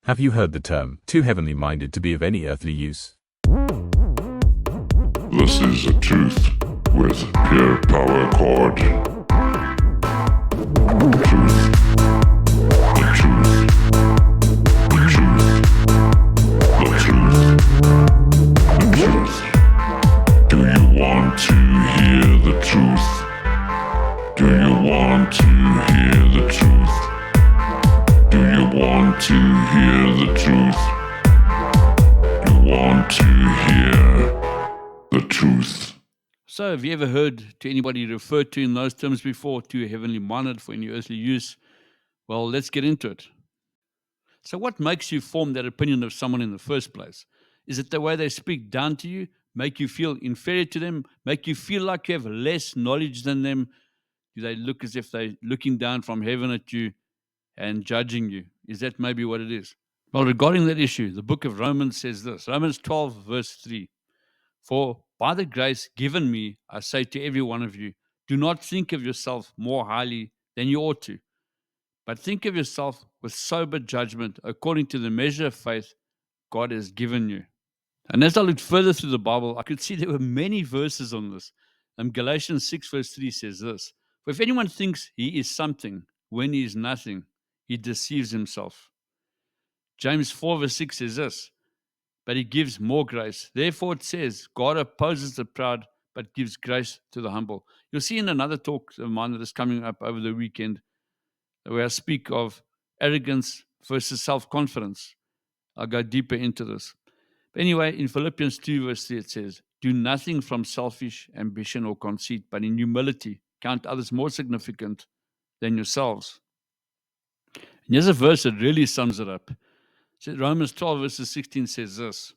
Have you heard the term, too heavenly minded to be of any earthly use? This is a truth with pure power chord. Truth. The truth. The truth. The truth. The truth. Do you want to hear the truth? Do you want to hear the truth? Do you want to hear the truth? You want to hear the truth. So, have you ever heard to anybody referred to in those terms before, too heavenly minded for any earthly use? Well, let's get into it. So, what makes you form that opinion of someone in the first place? Is it the way they speak down to you, make you feel inferior to them, make you feel like you have less knowledge than them? Do they look as if they're looking down from heaven at you and judging you? Is that maybe what it is? Well, regarding that issue, the book of Romans says this, Romans 12, verse 3. For by the grace given me, I say to every one of you, do not think of yourself more highly than you ought to, but think of yourself with sober judgment according to the measure of faith God has given you. And as I looked further through the Bible, I could see there were many verses on this. Galatians 6, verse 3 says this, for if anyone thinks he is something when he is nothing, he deceives himself. James 4, verse 6 says this, but he gives more grace. Therefore it says, God opposes the proud, but gives grace to the humble. You'll see in another talk of mine that is coming up over the weekend, where I speak of arrogance versus self-confidence. I'll go deeper into this. But anyway, in Philippians 2, verse 3, it says, do nothing from selfish ambition or conceit, but in humility count others more significant than yourselves. And here's a verse that really sums it up. So Romans 12, verses 16 says this,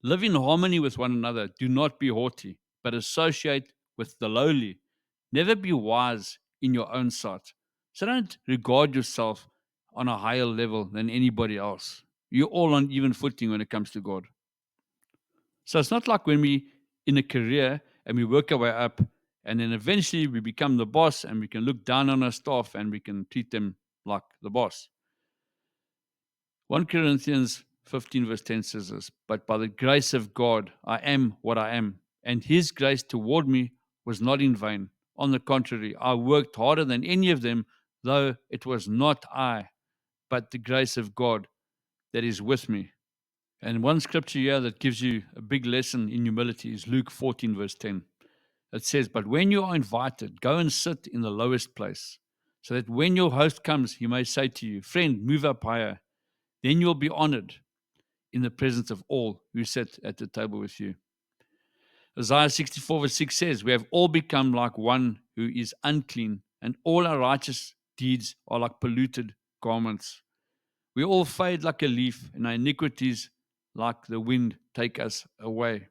live in harmony with one another. Do not be haughty, but associate with the lowly. Never be wise in your own sight. So don't regard yourself on a higher level than anybody else. You're all on even footing when it comes to God. So it's not like when we in a career and we work our way up and then eventually we become the boss and we can look down on our staff and we can treat them like the boss. 1 Corinthians 15 verse 10 says this, but by the grace of God, I am what I am, and his grace toward me was not in vain. On the contrary, I worked harder than any of them, though it was not I, but the grace of God that is with me. And one scripture here that gives you a big lesson in humility is Luke 14 verse 10. It says, but when you are invited, go and sit in the lowest place, so that when your host comes, he may say to you, friend, move up higher. Then you will be honored in the presence of all who sit at the table with you. Isaiah 64 verse 6 says, we have all become like one who is unclean, and all our righteous deeds are like polluted garments. We all fade like a leaf, and our iniquities like the wind take us away.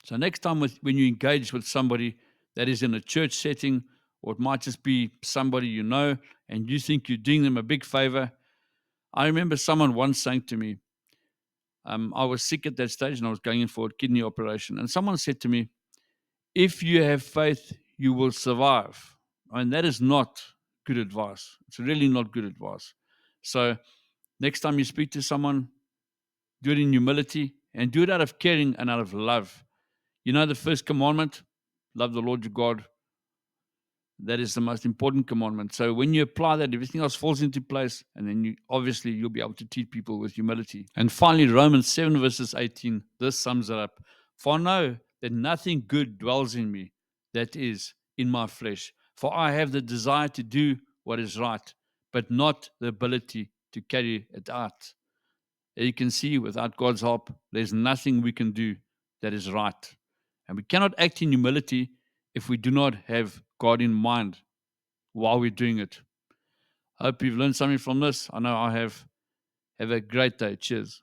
So next time when you engage with somebody that is in a church setting, or it might just be somebody you know, and you think you're doing them a big favor, I remember someone once saying to me, I was sick at that stage and I was going in for a kidney operation. And someone said to me, if you have faith, you will survive. And that is not good advice. It's really not good advice. So next time you speak to someone, do it in humility and do it out of caring and out of love. You know the first commandment, love the Lord your God. That is the most important commandment. So when you apply that, everything else falls into place, and then you'll be able to treat people with humility. And finally, Romans 7 verses 18, this sums it up. For I know that nothing good dwells in me, that is, in my flesh. For I have the desire to do what is right, but not the ability to carry it out. As you can see, without God's help, there's nothing we can do that is right. And we cannot act in humility if we do not have God in mind while we're doing it. I hope you've learned something from this. I know I have. Have a great day. Cheers.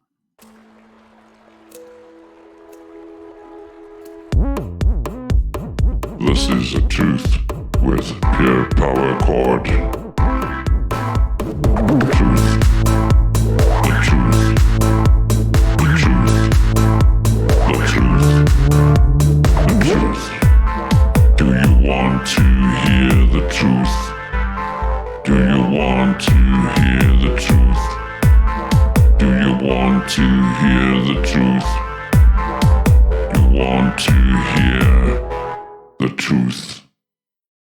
This is a truth with pure power chord. Truth. The truth. The truth. The truth. The truth. Do you want to hear the truth? Do you want to hear the truth? want to hear the truth. You want to hear